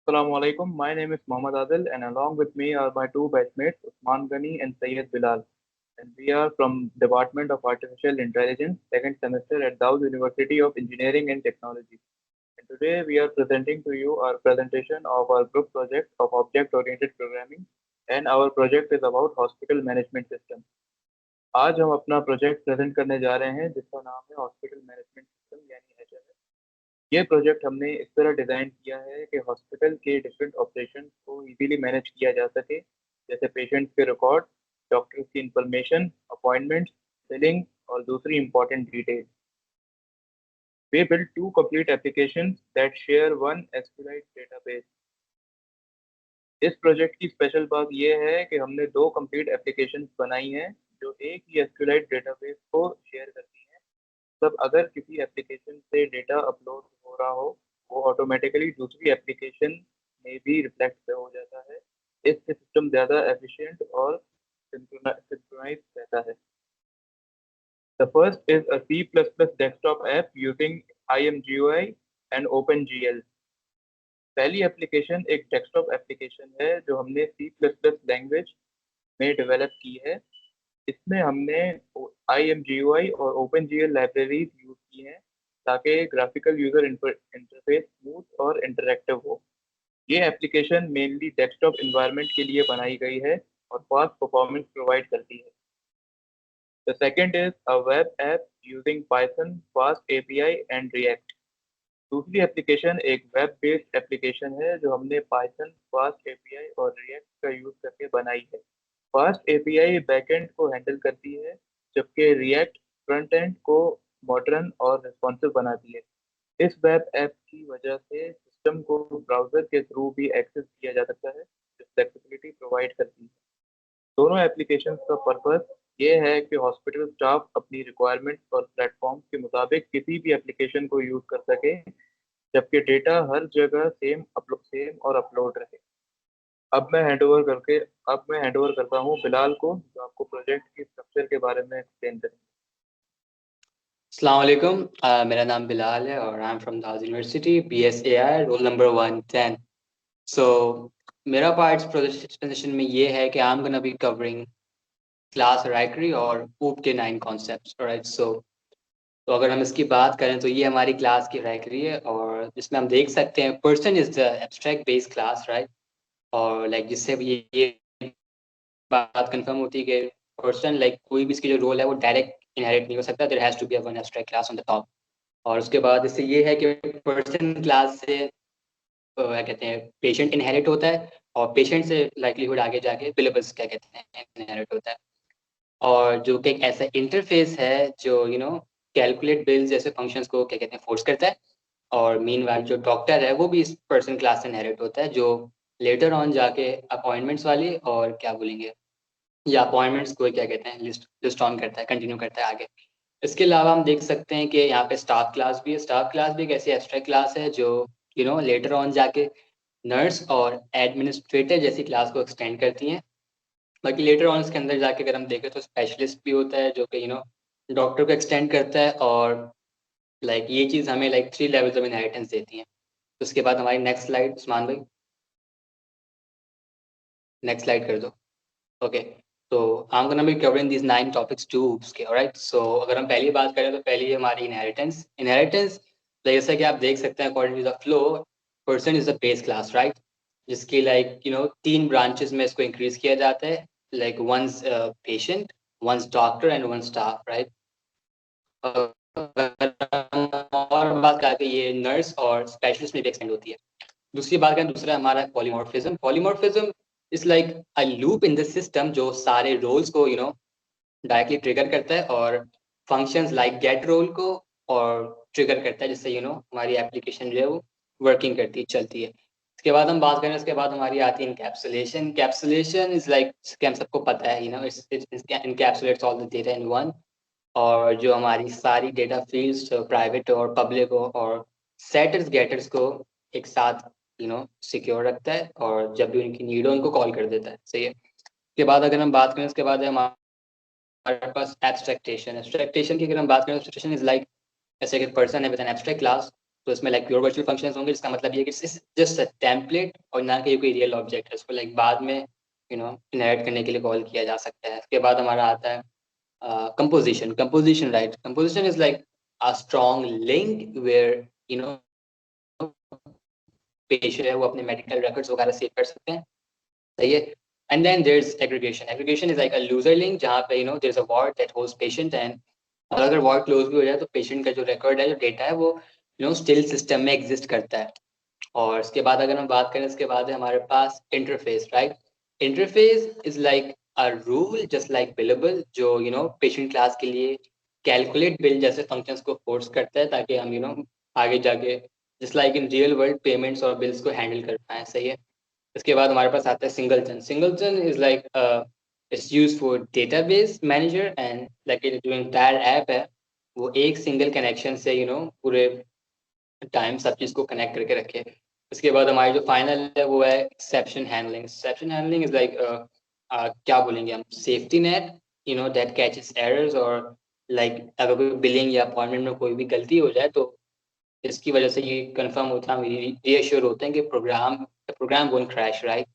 Assalamu alaikum. My name is Mohammad Adil, and along with me are my two batchmates, Usman Ghani and Sayyid Bilal. And we are from Department of Artificial Intelligence, second semester at Dowd University of Engineering and Technology. And today we are presenting to you our presentation of our group project of object-oriented programming, and our project is about hospital management system. आज हम अपना project present करने जा रहे हैं जिसका नाम है हॉस्पिटल मैनेजमेंट सिस्टम यानी HMS। ये प्रोजेक्ट हमने इस तरह डिज़ाइन किया है कि हॉस्पिटल के डिफरेंट ऑपरेशन को इजीली मैनेज किया जा सके, जैसे पेशेंट्स के रिकॉर्ड, डॉक्टर्स की इंफॉर्मेशन, अपॉइंटमेंट्स, बिलिंग और दूसरी important detail. We built two complete applications that share one SQLite database. इस प्रोजेक्ट की स्पेशल बात यह है कि हमने दो कंप्लीट एप्लीकेशंस बनाई हैं जो एक ही SQLite डेटाबेस को शेयर करती हैं। तब अगर किसी एप्लीकेशन से डेटा अपलोड हो रहा हो, वो ऑटोमेटिकली दूसरी एप्लीकेशन में भी रिफ्लेक्ट हो जाता है। इससे सिस्टम ज़्यादा एफिशिएंट और सिंक्रोनाइज रहता है। The first is a C++ desktop app using IMGUI and OpenGL. पहली एप्लीकेशन एक डेस्कटॉप एप्लीकेशन है जो हमने C++ लैंग्वेज में डेवलप की है। इसमें हमने IMGUI और OpenGL लाइब्रेरीज यूज की हैं ताकि ग्राफिकल यूजर इंटरफेस स्मूथ और इंटरैक्टिव हो। ये एप्लीकेशन मेनली डेस्कटॉप एनवायरनमेंट के लिए बनाई गई है और फास्ट परफॉर्मेंस प्रोवाइड करती है। The second is a web app using Python, Fast API and React. दूसरी एप्लीकेशन एक वेब बेस्ड एप्लीकेशन है जो हमने पाइथन, फास्ट एपीआई और रिएक्ट का यूज करके बनाई है। फास्ट एपीआई बैकएंड को हैंडल करती है जबकि रिएक्ट फ्रंट एंड को मॉडर्न और रिस्पॉन्सिव बनाती है। इस वेब ऐप की वजह से सिस्टम को ब्राउजर के थ्रू भी एक्सेस किया जा सकता है जो फ्लेक्सिबिलिटी प्रोवाइड करती है। दोनों एप्लीकेशंस का पर्पस ये है कि हॉस्पिटल स्टाफ अपनी रिक्वायरमेंट्स और प्लेटफॉर्म के मुताबिक किसी भी एप्लीकेशन को यूज कर सके जबकि डेटा हर जगह सेम और अपलोड रहे। अब मैं हैंड ओवर करता हूँ बिलाल को जो आपको प्रोजेक्ट की स्ट्रक्चर के बारे में एक्सप्लेन करेंगे। अस्सलाम वालेकुम, मेरा नाम बिलाल है और I am from Dawood university, BSAI, roll number 110। So मेरा पार्ट प्रेजेंटेशन में ये है कि I am gonna be covering class hierarchy और OOP के 9 कॉन्सेप्ट्स। राइट, सो तो अगर हम इसकी बात करें तो ये हमारी क्लास की हायरार्की है और जिसमें हम देख सकते हैं person is the abstract based class, right. और लाइक जिससे ये बात कंफर्म होती है कि पर्सन लाइक कोई भी इसकी जो रोल है वो डायरेक्ट इनहेरिट नहीं हो सकता, there has to be one abstract class on the top. और उसके बाद इससे ये है कि पर्सन क्लास से क्या कहते हैं पेशेंट इनहेरिट होता है और पेशेंट से लाइक्लीहुड आगे जाके बिलेबल्स क्या कहते हैं इनहेरिट होता है। और जो कि एक ऐसा इंटरफेस है जो कैलकुलेट बिल्स जैसे फंक्शंस को क्या कहते हैं फोर्स करता है। और मीनवाइल जो डॉक्टर है वो भी इस पर्सन क्लास से इनहेरिट होता है जो लेटर ऑन जाके अपॉइंटमेंट्स वाली और क्या बोलेंगे या अपॉइंटमेंट्स को क्या कहते हैं लिस्ट ऑन करता है, कंटिन्यू करता है आगे। इसके अलावा हम देख सकते हैं कि यहाँ पे स्टाफ क्लास भी है। स्टाफ क्लास भी एक ऐसी एब्स्ट्रैक्ट क्लास है जो लेटर ऑन जाके नर्स और एडमिनिस्ट्रेटर जैसी क्लास को एक्सटेंड करती हैं। बाकी लेटर ऑन इसके अंदर जाके अगर हम देखें तो स्पेशलिस्ट भी होता है जो कि डॉक्टर को एक्सटेंड करता है और लाइक ये चीज़ हमें लाइक 3 लेवल्स ऑफ इनहेरिटेंस देती है। तो उसके बाद हमारी नेक्स्ट स्लाइड उस्मान भाई, नेक्स्ट स्लाइड कर दो। ओके, तो I am gonna be covering these 9 topics to के। ऑलराइट, सो अगर हम पहली बात करें तो पहली है हमारी इनहेरिटेंस जैसा कि आप देख सकते हैं according to the flow person is the base class, right. जिसकी लाइक 3 ब्रांचेस में इसको इंक्रीज किया जाता है, like once patient, once doctor and one staff, right. और बात करके ये नर्स और स्पेशलिस्ट में भी एक्सटेंड होती है। दूसरी बात करें, दूसरा हमारा polymorphism. Polymorphism is like a loop in the system जो सारे रोल्स को डायरेक्टली ट्रिगर करता है और फंक्शंस लाइक गेट रोल को और ट्रिगर करता है, जिससे हमारी एप्लीकेशन जो है वो वर्किंग करती है, चलती है। इसके बाद हम बात करें, उसके बाद हमारी आती है इनकैप्सुलेशन। कैप्सुलेशन इज लाइक हम सबको पता है encapsulates all the data in one. और जो हमारी सारी डेटा फील्ड्स प्राइवेट और पब्लिक और सेटर्स गेटर्स को एक साथ सिक्योर रखता है और जब भी उनकी नीड हो उनको कॉल कर देता है, सही है। उसके बाद अगर हम बात करें, उसके बाद है हमारे पास एब्स्ट्रैक्टेशन। एब्स्ट्रैक्टेशन की अगर हम बात करें, एब्स्ट्रैक्टेशन इज लाइक ऐसे एक पर्सन है विद एन एब्स्ट्रैक्ट क्लास तो इसमें लाइक प्योर वर्चुअल फंक्शंस होंगे, जिसका मतलब ये है कि जस्ट अ टेम्पलेट और ना कि कोई रियल ऑब्जेक्ट है, उसको लाइक बाद में इनहेरिट करने के लिए कॉल किया जा सकता है। उसके बाद हमारा आता है composition, right? Composition is like a strong link where patient है वो अपने मेडिकल रिकॉर्ड्स वगैरह सेव कर सकते हैं, सही है। And then there is aggregation is like a looser link, जहाँ पे there is a ward that holds patient, and अगर वार्ड क्लोज भी हो जाए तो पेशेंट का जो रिकॉर्ड है, जो डेटा है, वो स्टिल सिस्टम में एग्जिस्ट करता है। और इसके बाद अगर हम बात करें, इसके बाद है हमारे पास interface, right? Interface is like a rule just like billable, जो पेशेंट क्लास के लिए कैलकुलेट बिल जैसे फंक्शंस को फोर्स करता है, ताकि हम आगे जाके just like in real world payments और बिल्स को हैंडल कर पाए, सही है। इसके बाद हमारे पास आता है singleton is like it's use for database manager, and like जो इंटायर ऐप है वो एक सिंगल कनेक्शन से पूरे टाइम सब चीज को कनेक्ट करके रखे। इसके बाद हमारी जो फाइनल है वो है एक्सेप्शन हैंडलिंग इज लाइक क्या बोलेंगे हम, safety net that catches errors, और लाइक अगर कोई बिलिंग या अपॉइंटमेंट में कोई भी गलती हो जाए तो इसकी वजह से ये कंफर्म होता है, हम रीअश्योर होते हैं कि प्रोग्राम वोंट क्रैश, राइट?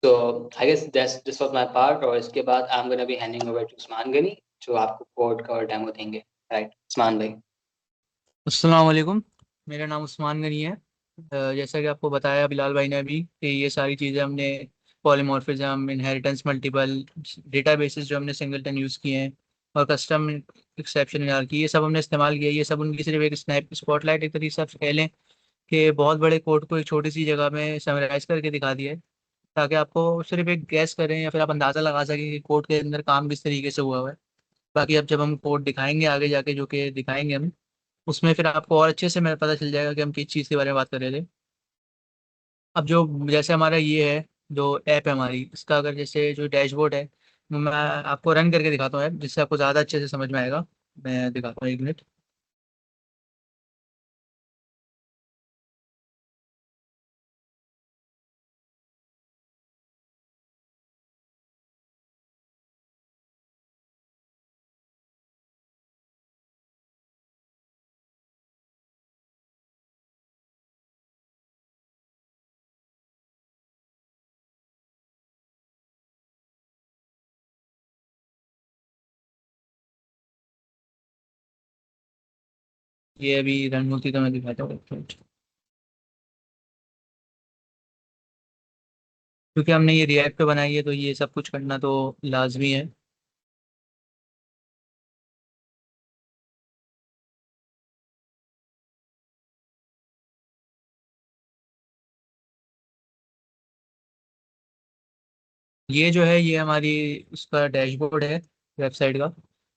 तो I guess this was my part, और इसके बाद I am gonna be handing over to Usman Ghani, जो आपको कोड का और डेमो देंगे, राइट उस्मान भाई? अस्सलाम वालेकुम। मेरा नाम उस्मान गनी है। जैसा कि आपको बताया बिलाल भाई ने अभी कि ये सारी चीज़ें हमने पॉलीमॉर्फिज्म, इनहेरिटेंस, मल्टीपल डेटाबेसेस जो हमने सिंगलटन यूज़ किए हैं, और कस्टम एक्सेप्शन की, ये सब हमने इस्तेमाल किया। ये सब उनकी सिर्फ एक स्नैप स्पॉटलाइट एक तरीके से आप कह लें कि बहुत बड़े कोड को एक छोटी सी जगह में समराइज करके दिखा दिया है, ताकि आपको सिर्फ एक गैस करें या फिर आप अंदाज़ा लगा सकें कि कोड के अंदर काम किस तरीके से हुआ हुआ है। बाकी अब जब हम कोड दिखाएंगे आगे जाके, जो कि दिखाएंगे हम, उसमें फिर आपको और अच्छे से मैं पता चल जाएगा कि हम किस चीज़ के बारे में बात कर रहे थे। अब जो जैसे हमारा ये है, जो ऐप है हमारी, इसका अगर जैसे जो डैशबोर्ड है, मैं आपको रन करके दिखाता हूँ ऐप, जिससे आपको ज़्यादा अच्छे से समझ में आएगा। मैं दिखाता हूँ, एक मिनट। ये अभी रन होती तो मैं दिखाता हूँ, एक मिनट। क्योंकि हमने ये रिएक्ट पे बनाई है तो ये सब कुछ करना तो लाजमी है। ये जो है, ये हमारी उसका डैशबोर्ड है वेबसाइट का,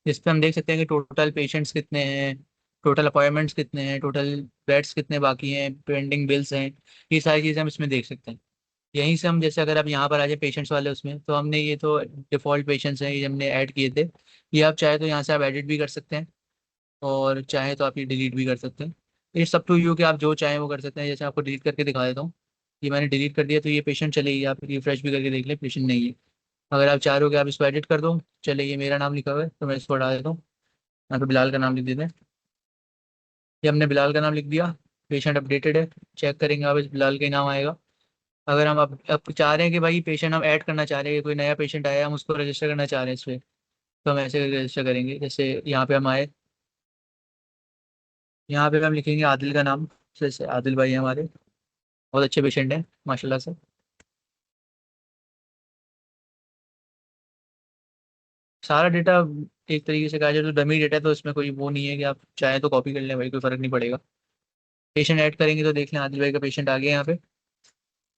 जिस पे हम देख सकते हैं कि टोटल पेशेंट्स कितने हैं, टोटल अपॉइंटमेंट्स कितने हैं, टोटल बेड्स कितने बाकी हैं, पेंडिंग बिल्स हैं। ये सारी चीज़ें हम इसमें देख सकते हैं। यहीं से हम, जैसे अगर आप यहाँ पर आ जाए पेशेंट्स वाले उसमें, तो हमने ये तो डिफ़ॉल्ट पेशेंट्स हैं, ये हमने ऐड किए थे। ये आप चाहे तो यहाँ से आप एडिट भी कर सकते हैं, और चाहे तो आप ये डिलीट भी कर सकते हैं। ये सब टू यू कि आप जो चाहें वो कर सकते हैं। जैसे आपको डिलीट करके दिखा देता हूँ। ये मैंने डिलीट कर दिया, तो ये पेशेंट चलेगी, आप रिफ्रेश भी करके देख लें, पेशेंट नहीं है। अगर आप चाह रहे हो कि आप इसको एडिट कर दो, चले, ये मेरा नाम लिखा हुआ है तो मैं इसको हटा देता हूँ। यहाँ पे बिलाल का नाम लिख देते हैं। ये हमने बिलाल का नाम लिख दिया। पेशेंट अपडेटेड है, चेक करेंगे आप, इस बिलाल का ही नाम आएगा। अगर हम अब चाह रहे हैं कि भाई पेशेंट हम ऐड करना चाह रहे हैं, कोई नया पेशेंट आया, हम उसको रजिस्टर करना चाह रहे हैं इस पर, तो हम ऐसे रजिस्टर करेंगे। जैसे यहाँ पे हम आए, यहाँ पे हम लिखेंगे आदिल का नाम। जैसे आदिल भाई हैं हमारे, बहुत अच्छे पेशेंट हैं माशाल्लाह से। सारा डेटा एक तरीके से कहा जाए तो डमी डेटा है, तो इसमें कोई वो नहीं है कि आप चाहें तो कॉपी कर लें भाई, कोई फर्क नहीं पड़ेगा। पेशेंट ऐड करेंगे तो देख लें आदिल भाई का पेशेंट आ गया यहाँ पे।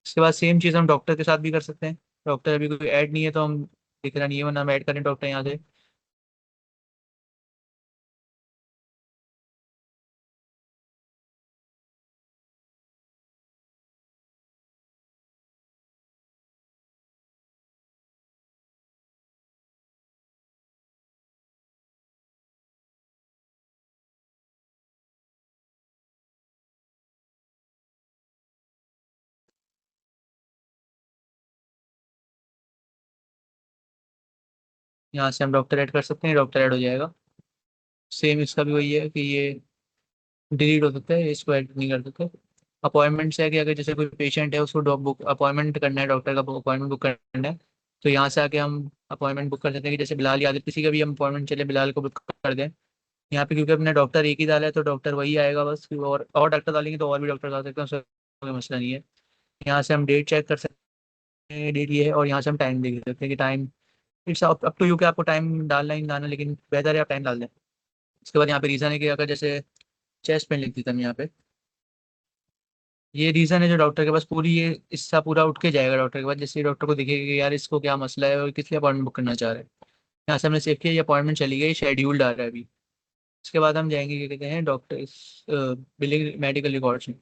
इसके बाद सेम चीज़ हम डॉक्टर के साथ भी कर सकते हैं। डॉक्टर अभी कोई ऐड नहीं है तो हम, दिख रहा नहीं है, वरना हम ऐड करें डॉक्टर यहाँ से। यहाँ से हम डॉक्टर ऐड कर सकते हैं, डॉक्टर ऐड हो जाएगा। सेम इसका भी वही है कि ये डिलीट हो सकता है, इसको एडिट नहीं कर सकते। अपॉइंटमेंट्स है कि अगर जैसे कोई पेशेंट है उसको बुक अपॉइंटमेंट करना है, डॉक्टर का अपॉइंटमेंट बुक करना है, तो यहाँ से आके हम अपॉइंटमेंट बुक कर सकते हैं कि जैसे बिलाल यादव किसी का भी हम अपॉइंटमेंट चले बिलाल को बुक कर दें यहाँ पे, क्योंकि अपना डॉक्टर एक ही डाला है तो डॉक्टर वही आएगा बस, और डॉक्टर डालेंगे तो और भी डॉक्टर आ सकते हैं, उसका कोई मसला नहीं है। यहाँ से हम डेट चेक कर सकते हैं, डेट ये है, और यहाँ से हम टाइम देख सकते हैं कि time it's up to you कि आपको टाइम डालना ही नहीं डालना, लेकिन बेहतर है आप टाइम डाल दें। उसके बाद यहाँ पे रीज़न है कि अगर जैसे चेस्ट पेन लिख देता हम यहाँ पे, ये रीज़न है जो डॉक्टर के पास पूरी ये हिस्सा पूरा उठ के जाएगा डॉक्टर के पास, जिससे डॉक्टर को दिखेगा कि यार इसको क्या मसला है और किस लिए अपॉइंटमेंट बुक करना चाह रहे हैं। यहाँ से हमने सेव किया, ये अपॉइंटमेंट चली गई, शेड्यूल्ड आ रहा है अभी। उसके बाद हम जाएंगे क्या कहते हैं डॉक्टर बिलिंग मेडिकल रिकॉर्ड्स में।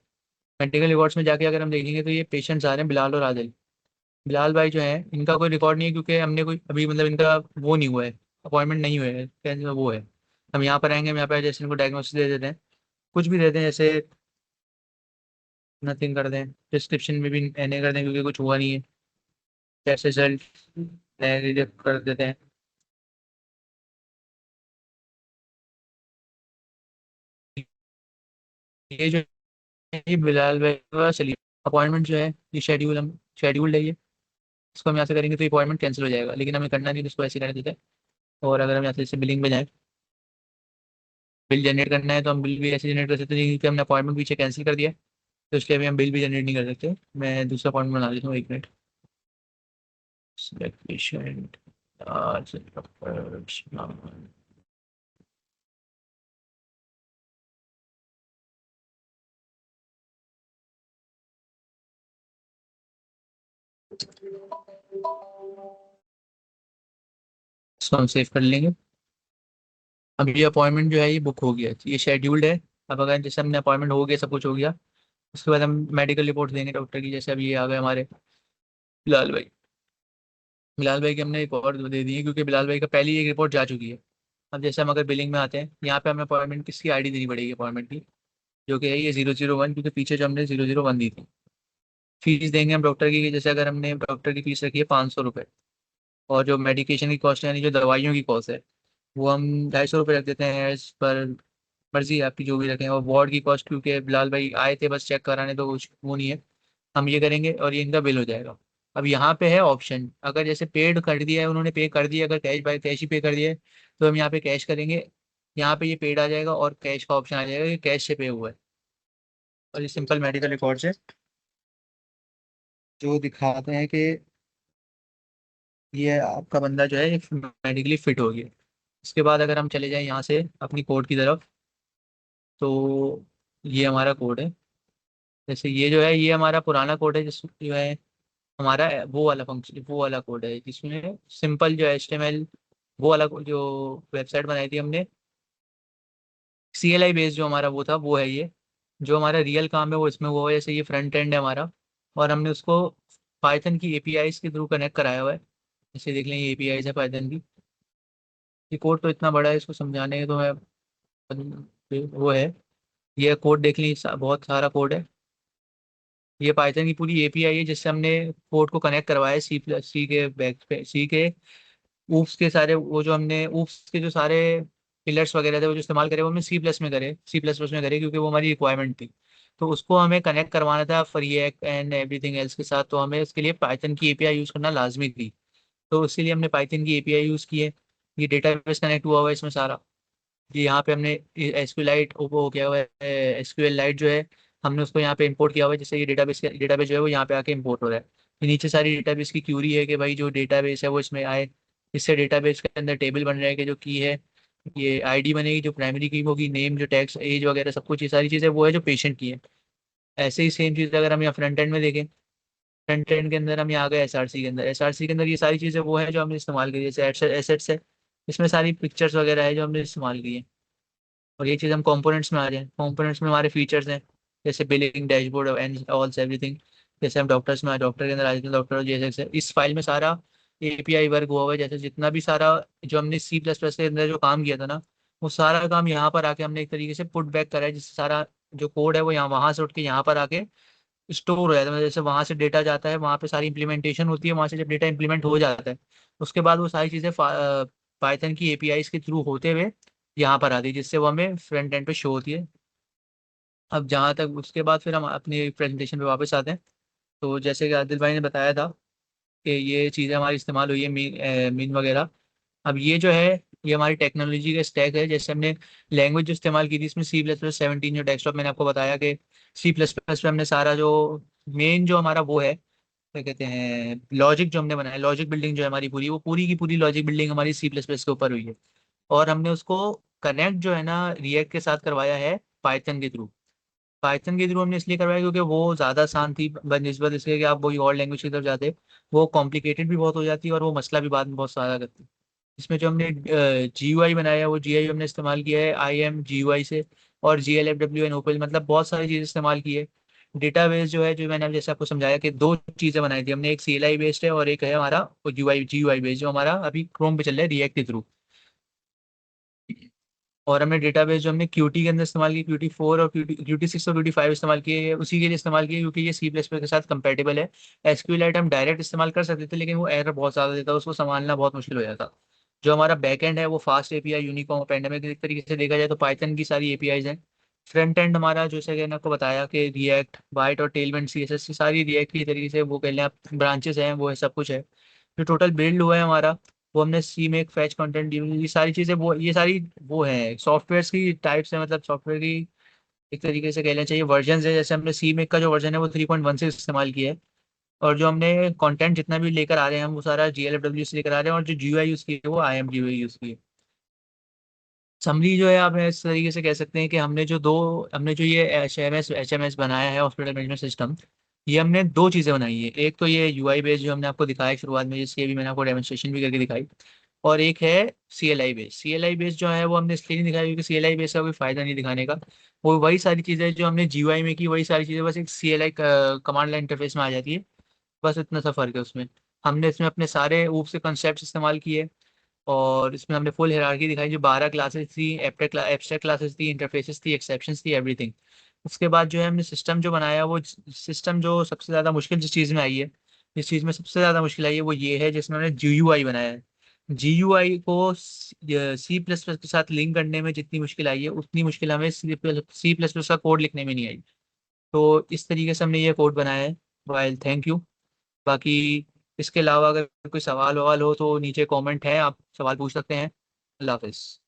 मेडिकल रिकॉर्ड्स में जाके अगर हम देखेंगे तो ये पेशेंट्स आ रहे हैं बिलाल और आदिल। बिलाल भाई जो है इनका कोई रिकॉर्ड नहीं है, क्योंकि हमने कोई अभी मतलब इनका वो नहीं हुआ है, अपॉइंटमेंट नहीं हुआ है, कैसे वो है। हम यहाँ पर आएंगे, हम यहाँ पर जैसे इनको डायग्नोसिस दे देते हैं, कुछ भी देते हैं, जैसे नथिंग कर दें, डिस्क्रिप्शन में भी एन कर दें क्योंकि कुछ हुआ नहीं है, टेस्ट रिजल्ट रिजेक्ट कर देते हैं। ये जो है ये बिलाल भाई का चलिए अपॉइंटमेंट जो है ये शेड्यूल्ड है ये, इसको हम यहाँ से करेंगे तो अपॉइंटमेंट कैंसिल हो जाएगा, लेकिन हमें करना नहीं तो इसको ऐसे ही रहने देते हैं। और अगर हम यहाँ से जैसे बिलिंग में जाएँ, बिल जनरेट करना है तो हम बिल भी ऐसे जनरेट कर सकते हैं, क्योंकि हमने अपॉइंटमेंट पीछे कैंसिल कर दिया है, तो इसलिए अभी हम बिल भी जनरेट नहीं कर सकते। मैं दूसरा अपॉइंटमेंट बना देता हूँ, एक मिनट। सेलेक्ट पेशेंट, इसको हम सेव कर लेंगे। अब ये अपॉइंटमेंट जो है ये बुक हो गया, ये शेड्यूल्ड है। अब अगर जैसे हमने अपॉइंटमेंट हो गया, सब कुछ हो गया, उसके बाद हम मेडिकल रिपोर्ट देंगे डॉक्टर की, जैसे अभी ये आ गए हमारे बिलाल भाई। बिलाल भाई की हमने एक और दे दी है, क्योंकि बिलाल भाई का पहली एक रिपोर्ट जा चुकी है। अब जैसे हम अगर बिलिंग में आते हैं, यहाँ पे हमें अपॉइंटमेंट किसकी आईडी देनी पड़ेगी अपॉइंटमेंट की, जो कि है ये 001, क्योंकि पीछे जो हमने 001 दी थी। फीस देंगे हम डॉक्टर की, जैसे अगर हमने डॉक्टर की फीस रखी है 500 रुपये, और जो मेडिकेशन की कॉस्ट है यानी जो दवाइयों की कॉस्ट है वो हम 250 रुपये रख देते हैं, एज पर मर्जी है आपकी जो भी रखें। और वार्ड की कॉस्ट, क्योंकि बिलाल भाई आए थे बस चेक कराने, तो कुछ वो नहीं है, हम ये करेंगे और ये इनका बिल हो जाएगा। अब यहाँ पे है ऑप्शन, अगर जैसे पेड कर दिया है उन्होंने, पे कर दिया, अगर कैश बाय कैश ही पे कर दिया है तो हम यहाँ पे कैश करेंगे। यहाँ पे ये पेड आ जाएगा और कैश का ऑप्शन आ जाएगा कि कैश से पे हुआ है। और ये सिंपल मेडिकल रिकॉर्ड है जो दिखाते हैं कि ये आपका बंदा जो है मेडिकली फिट हो गया। इसके बाद अगर हम चले जाएं यहाँ से अपनी कोड की तरफ, तो ये हमारा कोड है। जैसे ये जो है ये हमारा पुराना कोड है, जिस जो है हमारा वो वाला फंक्शन, वो वाला कोड है जिसमें सिंपल जो HTML, वो वाला जो वेबसाइट बनाई थी हमने, CLI बेस्ड जो हमारा वो था वो है ये। जो हमारा रियल काम है वो इसमें वो है, जैसे ये फ्रंट एंड है हमारा, और हमने उसको पाइथन की APIs के थ्रू कनेक्ट कराया हुआ है। जैसे देख लें ये APIs है पाइथन की। ये कोड तो इतना बड़ा है, इसको समझाने के तो मैं वो है, ये कोड देख लीं, बहुत सारा कोड है। ये पाइथन की पूरी API है जिससे हमने कोड को कनेक्ट करवाया है सी के बैक पे, सी के ऊप्स के सारे, वो जो हमने ऊप्स के जो सारे पिलर्स वगैरह थे वो जो इस्तेमाल करे वो हमने C++ में करे, क्योंकि वो हमारी रिक्वायरमेंट थी। तो उसको हमें कनेक्ट करवाना था रिएक्ट एंड एवरीथिंग एल्स के साथ, तो हमें उसके लिए पाइथन की API यूज़ करना लाजमी थी। तो इसीलिए हमने पाइथन की API यूज़ की है। ये डेटाबेस कनेक्ट हुआ हुआ है इसमें सारा। ये यहाँ पे हमने SQLite वो क्या हुआ है, SQLite जो है हमने उसको यहाँ पे इंपोर्ट किया हुआ है, जिससे ये डेटाबेस जो है वो यहाँ पे आके इंपोर्ट हो रहा है। ये नीचे सारी डेटाबेस की क्यूरी है कि भाई जो डेटाबेस है वो इसमें आए, इससे डेटाबेस के अंदर टेबल बन रहा है कि जो की है ये ID बनेगी, जो प्राइमरी की होगी, नेम जो टैक्स एज वगैरह सब कुछ, ये सारी चीज़ें वो है जो पेशेंट की है। ऐसे ही सेम चीज़ अगर हम यहाँ फ्रंट एंड में देखें, फ्रंट एंड के अंदर हम यहाँ आ गए SRC के अंदर, SRC के अंदर ये सारी चीज़ें वो है जो हमने इस्तेमाल करी है, जैसे एसेट्स है, इसमें सारी पिक्चर्स वगैरह है जो हमने इस्तेमाल की है। और ये चीज़ हम कंपोनेंट्स में आ जाए, कंपोनेंट्स में हमारे फीचर्स हैं, जैसे बिलिंग डैशबोर्ड एंड ऑल्स एवरीथिंग। जैसे हम डॉक्टर्स में डॉक्टर के अंदर आ जाते हैं, डॉक्टर जैसे इस फाइल में सारा API वर्क हुआ हुआ है, जैसे जितना भी सारा जो हमने C++ के अंदर जो काम किया था ना, वो सारा काम यहाँ पर आके हमने एक तरीके से पुट बैक करा है, जिससे सारा जो कोड है वो यहाँ वहाँ से उठ के यहाँ पर आके स्टोर हो जाता है। मतलब जैसे वहाँ से डेटा जाता है, वहाँ पे सारी इंप्लीमेंटेशन होती है, वहाँ से जब डेटा इंप्लीमेंट हो जाता है उसके बाद वो सारी चीज़ें पाइथन की APIs के थ्रू होते हुए यहाँ पर आती है, जिससे वो हमें फ्रंट एंड पे शो होती है। अब जहाँ तक उसके बाद फिर हम अपनी प्रेजेंटेशन पे वापस आते हैं। तो जैसे कि आदिल भाई ने बताया था कि ये चीज़ें हमारी इस्तेमाल हुई है मीन वगैरह। अब ये जो है ये हमारी टेक्नोलॉजी का स्टैक है। जैसे हमने लैंग्वेज जो इस्तेमाल की थी इसमें C++17 जो डेस्कटॉप मैंने आपको बताया कि C++ पे हमने सारा जो मेन जो हमारा वो है क्या कहते हैं लॉजिक जो हमने बनाया, लॉजिक बिल्डिंग जो है हमारी पूरी, वो पूरी की पूरी लॉजिक बिल्डिंग हमारी C++ के ऊपर हुई है। और हमने उसको कनेक्ट जो है ना रिएक्ट के साथ करवाया है पाइथन के थ्रू। पाइथन के थ्रू हमने इसलिए करवाया क्योंकि वो ज़्यादा आसान थी बनस्बत इसके कि आप वही और लैंग्वेज की तरफ जाते, वो कॉम्प्लिकेटेड भी बहुत हो जाती है और वो मसला भी बाद में बहुत सारा करती है। इसमें जो हमने GUI बनाया है वो GUI हमने इस्तेमाल किया है IM GUI से, और GLFW एंड ओपल, मतलब बहुत सारी चीज़ें इस्तेमाल की है। डेटाबेस जो है जो मैंने अब जैसे आपको समझाया कि दो चीज़ें बनाई थी हमने, एक CLI बेस्ड है और एक है हमारा GUI बेस्ड जो हमारा अभी क्रोम पे चल रहा है रिएक्ट के थ्रू। और हमने डेटाबेस जो हमने QT के अंदर इस्तेमाल की, QT4 और QT6 और QT5 इस्तेमाल किए, ये उसी के लिए इस्तेमाल किए क्योंकि ये C++ के साथ कंपेटेबल है। SQLite हम डायरेक्ट इस्तेमाल कर सकते थे लेकिन वो एरर बहुत ज़्यादा देता है, उसको संभालना बहुत मुश्किल हो जाता। जो हमारा बैकएंड है वो फास्ट API यूनिकॉर्न पैंडेमिक, एक तरीके से देखा जाए तो पाइथन की सारी APIs हैं। फ्रंट एंड हमारा जैसे कि मैंने आपको बताया कि रिएक्ट बाइट और टेलमेंट CSS की सारी रिएक्ट की तरीके से वो कह लें आप ब्रांचेस हैं, वो है सब कुछ है। जो टोटल बिल्ड हुआ है हमारा वो हमने सी में एक फैच कंटेंट, ये सारी चीज़ें वो ये सारी वो है सॉफ्टवेयर की टाइप्स है, मतलब सॉफ्टवेयर की एक तरीके से कहना चाहिए वर्जन है। जैसे हमने सी में का जो वर्जन है वो 3.1 से इस्तेमाल किया है। और जो हमने कंटेंट जितना भी लेकर आ रहे हैं हम वो सारा GLFW से लेकर आ रहे हैं, और जो GUI यूज़ की है वो IM GUI यूज़ की है। समरी जो है आप इस तरीके से कह सकते हैं कि हमने जो ये HMS बनाया है हॉस्पिटल मैनेजमेंट सिस्टम, ये हमने दो चीज़ें बनाई है। एक तो ये UI बेस जो हमने आपको दिखाया शुरुआत में, जिसकी अभी मैंने आपको डेमोन्स्ट्रेशन भी करके दिखाई, और एक है CLI बेस जो है वो हमने इसलिए नहीं दिखाया क्योंकि CLI बेस का कोई फायदा नहीं दिखाने का। वो वही सारी चीज़ें जो हमने GUI में की वही सारी चीज़ें बस एक CLI कमांड लाइन इंटरफेस में आ जाती है। बस इतना सा फर्क है उसमें। हमने इसमें अपने सारे ऊप से कंसेप्ट इस्तेमाल किए, और इसमें हमने फुल हायरार्की दिखाई जो 12 क्लासेस थी, एब्स्ट्रैक्ट क्लासेस थी, इंटरफेसेस थी, एक्सेप्शंस थी, एवरीथिंग। उसके बाद जो है हमने सिस्टम जो बनाया वो सिस्टम जो सबसे ज़्यादा मुश्किल जिस चीज़ में आई है, जिस चीज़ में सबसे ज़्यादा मुश्किल आई है वो ये है जिसमें हमने GUI बनाया है। GUI को C++ के साथ लिंक करने में जितनी मुश्किल आई है उतनी मुश्किल हमें C++ का कोड लिखने में नहीं आई। तो इस तरीके से हमने ये कोड बनाया है। While thank you. बाकी इसके अलावा अगर कोई सवाल ववाल हो तो नीचे कमेंट है, आप सवाल पूछ सकते हैं। अल्लाह हाफिज़।